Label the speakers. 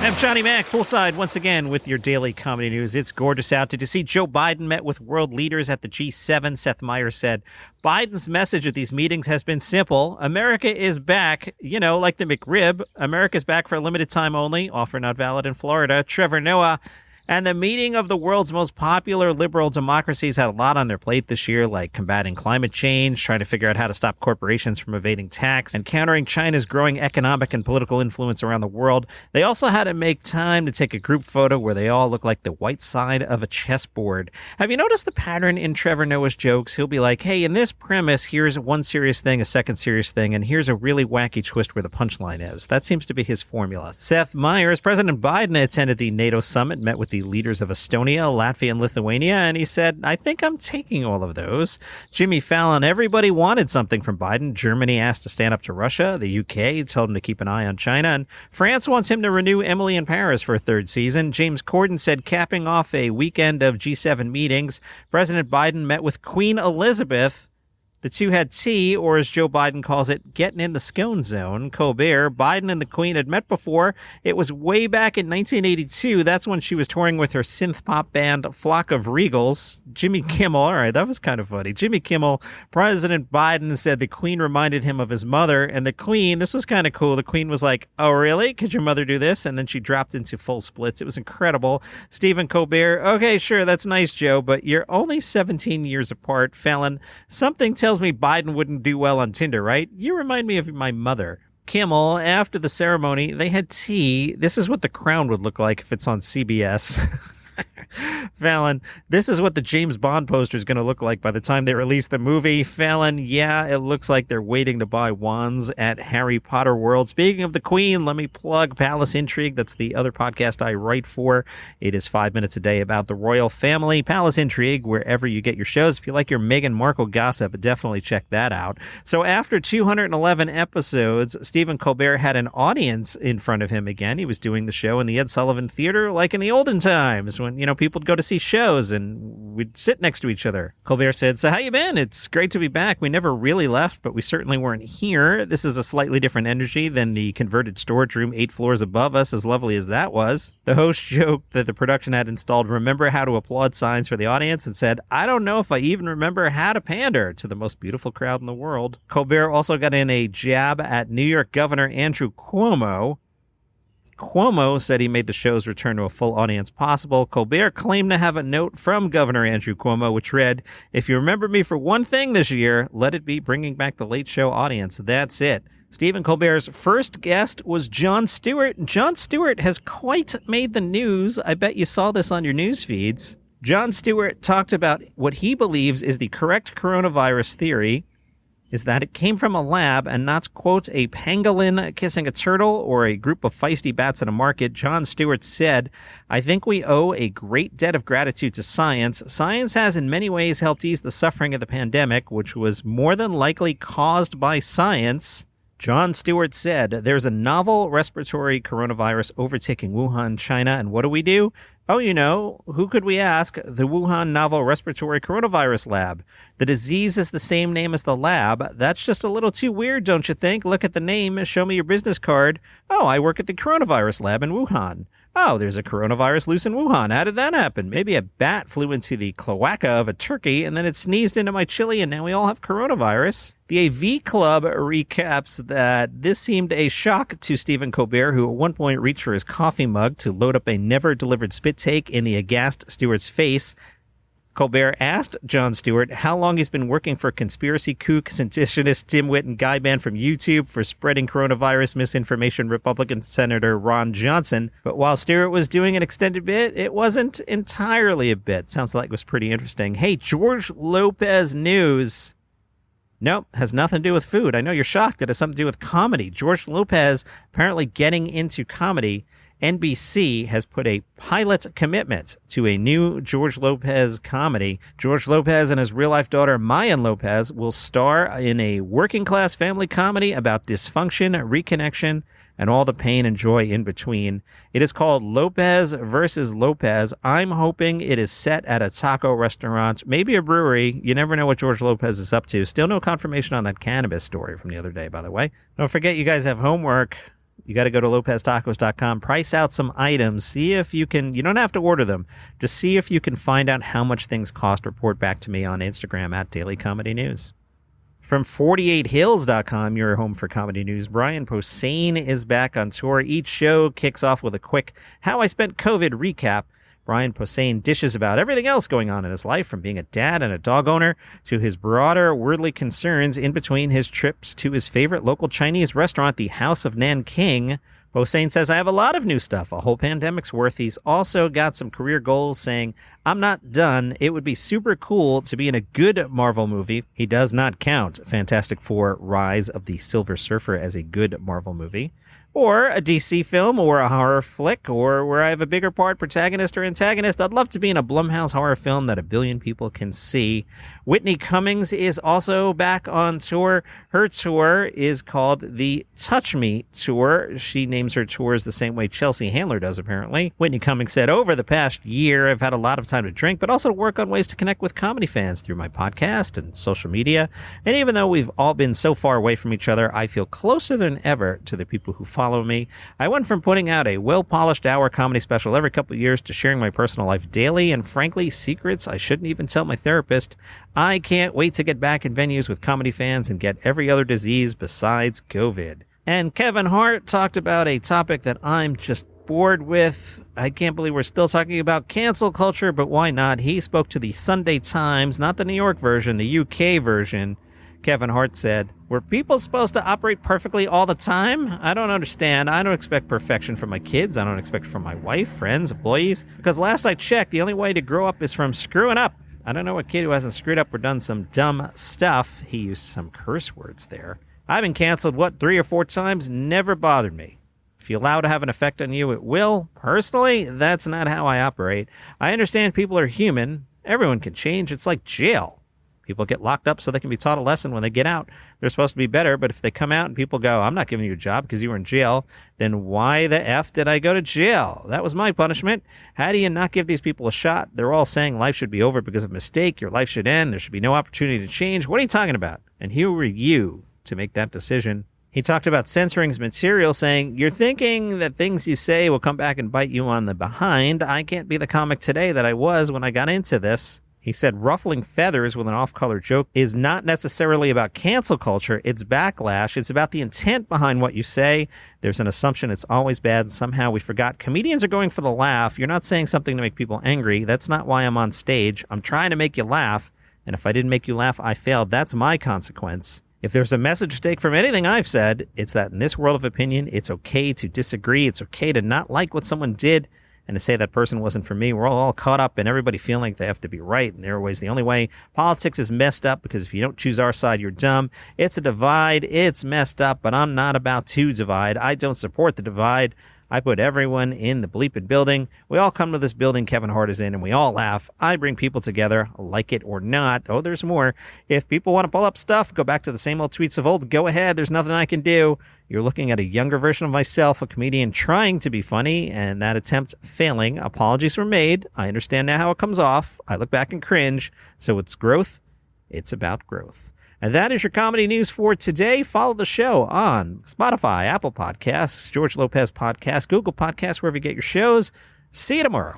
Speaker 1: I'm Johnny Mac, poolside once again with your daily comedy news. It's gorgeous out. Did you see Joe Biden met with world leaders at the G7? Seth Meyers said, Biden's message at these meetings has been simple. America is back, like the McRib. America's back for a limited time only. Offer not valid in Florida. Trevor Noah. And the meeting of the world's most popular liberal democracies had a lot on their plate this year, like combating climate change, trying to figure out how to stop corporations from evading tax, and countering China's growing economic and political influence around the world. They also had to make time to take a group photo where they all look like the white side of a chessboard. Have you noticed the pattern in Trevor Noah's jokes? He'll be like, hey, in this premise, here's one serious thing, a second serious thing, and here's a really wacky twist where the punchline is. That seems to be his formula. Seth Meyers, President Biden attended the NATO summit, met with the leaders of Estonia, Latvia, and Lithuania, and he said, I think I'm taking all of those. Jimmy Fallon, everybody wanted something from Biden. Germany asked to stand up to Russia. The UK told him to keep an eye on China, and France wants him to renew Emily in Paris for a third season. James Corden said, capping off a weekend of G7 meetings, President Biden met with Queen Elizabeth. The two had tea, or as Joe Biden calls it, getting in the scone zone. Colbert, Biden and the Queen had met before. It was way back in 1982. That's when she was touring with her synth pop band Flock of Regals. Jimmy Kimmel, all right, that was kind of funny. Jimmy Kimmel, President Biden said the Queen reminded him of his mother, and the Queen, this was kind of cool. The Queen was like, oh, really? Could your mother do this? And then she dropped into full splits. It was incredible. Stephen Colbert, okay, sure, that's nice, Joe, but you're only 17 years apart. Fallon, something tells me Biden wouldn't do well on Tinder, right? You remind me of my mother. Kimmel, after the ceremony, they had tea. This is what The Crown would look like if it's on CBS. Fallon, this is what the James Bond poster is going to look like by the time they release the movie. Fallon, yeah, it looks like they're waiting to buy wands at Harry Potter World. Speaking of the Queen, let me plug Palace Intrigue. That's the other podcast I write for. It is 5 minutes a day about the royal family. Palace Intrigue, wherever you get your shows. If you like your Meghan Markle gossip, definitely check that out. So after 211 episodes, Stephen Colbert had an audience in front of him again. He was doing the show in the Ed Sullivan Theater like in the olden times when, people would go to see shows and we'd sit next to each other. Colbert said, so how you been? It's great to be back. We never really left, but we certainly weren't here. This is a slightly different energy than the converted storage room 8 floors above us, as lovely as that was. The host joked that the production had installed remember how to applaud signs for the audience and said, I don't know if I even remember how to pander to the most beautiful crowd in the world. Colbert also got in a jab at New York Governor Andrew Cuomo. Cuomo said he made the show's return to a full audience possible. Colbert claimed to have a note from Governor Andrew Cuomo, which read, if you remember me for one thing this year, let it be bringing back the Late Show audience. That's it. Stephen Colbert's first guest was Jon Stewart. Jon Stewart has quite made the news. I bet you saw this on your news feeds. Jon Stewart talked about what he believes is the correct coronavirus theory, is that it came from a lab and not, quote, a pangolin kissing a turtle or a group of feisty bats in a market. Jon Stewart said, I think we owe a great debt of gratitude to science. Science has in many ways helped ease the suffering of the pandemic, which was more than likely caused by science. Jon Stewart said, there's a novel respiratory coronavirus overtaking Wuhan, China, and what do? Oh, who could we ask? The Wuhan Novel Respiratory Coronavirus Lab. The disease is the same name as the lab. That's just a little too weird, don't you think? Look at the name. Show me your business card. Oh, I work at the coronavirus lab in Wuhan. Oh, there's a coronavirus loose in Wuhan. How did that happen? Maybe a bat flew into the cloaca of a turkey and then it sneezed into my chili and now we all have coronavirus. The AV Club recaps that this seemed a shock to Stephen Colbert, who at one point reached for his coffee mug to load up a never-delivered spit take in the aghast Stewart's face. Colbert asked Jon Stewart how long he's been working for conspiracy kook, sensationist, dimwit, and guy band from YouTube for spreading coronavirus misinformation Republican Senator Ron Johnson. But while Stewart was doing an extended bit, it wasn't entirely a bit. Sounds like it was pretty interesting. Hey, George Lopez news. Nope, has nothing to do with food. I know you're shocked. It has something to do with comedy. George Lopez apparently getting into comedy. NBC has put a pilot commitment to a new George Lopez comedy. George Lopez and his real-life daughter, Mayan Lopez, will star in a working-class family comedy about dysfunction, reconnection, and all the pain and joy in between. It is called Lopez versus Lopez. I'm hoping it is set at a taco restaurant, maybe a brewery. You never know what George Lopez is up to. Still no confirmation on that cannabis story from the other day, by the way. Don't forget, you guys have homework. You got to go to lopeztacos.com, price out some items, see if you can, you don't have to order them, just see if you can find out how much things cost. Report back to me on Instagram at Daily Comedy News. From 48hills.com, your home for comedy news, Brian Posehn is back on tour. Each show kicks off with a quick How I Spent COVID recap. Brian Posehn dishes about everything else going on in his life, from being a dad and a dog owner to his broader worldly concerns in between his trips to his favorite local Chinese restaurant, the House of Nanking. Posehn says, I have a lot of new stuff, a whole pandemic's worth. He's also got some career goals, saying, I'm not done. It would be super cool to be in a good Marvel movie. He does not count Fantastic Four Rise of the Silver Surfer as a good Marvel movie, or a DC film, or a horror flick, or where I have a bigger part, protagonist or antagonist. I'd love to be in a Blumhouse horror film that a billion people can see. Whitney Cummings is also back on tour. Her tour is called the Touch Me Tour. She names her tours the same way Chelsea Handler does, apparently. Whitney Cummings said, over the past year, I've had a lot of time to drink, but also to work on ways to connect with comedy fans through my podcast and social media. And even though we've all been so far away from each other, I feel closer than ever to the people who follow me. I went from putting out a well-polished hour comedy special every couple of years to sharing my personal life daily, and frankly, secrets I shouldn't even tell my therapist. I can't wait to get back in venues with comedy fans and get every other disease besides COVID. And Kevin Hart talked about a topic that I'm just bored with. I can't believe we're still talking about cancel culture, but why not? He spoke to the Sunday Times, not the New York version, the UK version. Kevin Hart said, were people supposed to operate perfectly all the time? I don't understand. I don't expect perfection from my kids. I don't expect from my wife, friends, employees. Because last I checked, the only way to grow up is from screwing up. I don't know a kid who hasn't screwed up or done some dumb stuff. He used some curse words there. I've been canceled, 3 or 4 times? Never bothered me. If you allow it to have an effect on you, it will. Personally, that's not how I operate. I understand people are human. Everyone can change. It's like jail. People get locked up so they can be taught a lesson when they get out. They're supposed to be better, but if they come out and people go, I'm not giving you a job because you were in jail, then why the F did I go to jail? That was my punishment. How do you not give these people a shot? They're all saying life should be over because of a mistake. Your life should end. There should be no opportunity to change. What are you talking about? And who are you to make that decision? He talked about censoring his material, saying, you're thinking that things you say will come back and bite you on the behind. I can't be the comic today that I was when I got into this. He said ruffling feathers with an off-color joke is not necessarily about cancel culture. It's backlash. It's about the intent behind what you say. There's an assumption it's always bad, and somehow we forgot. Comedians are going for the laugh. You're not saying something to make people angry. That's not why I'm on stage. I'm trying to make you laugh, and if I didn't make you laugh, I failed. That's my consequence. If there's a message to take from anything I've said, it's that in this world of opinion, it's okay to disagree. It's okay to not like what someone did and to say that person wasn't for me. We're all caught up in everybody feeling like they have to be right, and they're always the only way. Politics is messed up because if you don't choose our side, you're dumb. It's a divide. It's messed up, but I'm not about to divide. I don't support the divide. I put everyone in the bleeping building. We all come to this building Kevin Hart is in, and we all laugh. I bring people together, like it or not. Oh, there's more. If people want to pull up stuff, go back to the same old tweets of old. Go ahead. There's nothing I can do. You're looking at a younger version of myself, a comedian trying to be funny, and that attempt failing. Apologies were made. I understand now how it comes off. I look back and cringe. So it's growth. It's about growth. And that is your comedy news for today. Follow the show on Spotify, Apple Podcasts, George Lopez Podcasts, Google Podcasts, wherever you get your shows. See you tomorrow.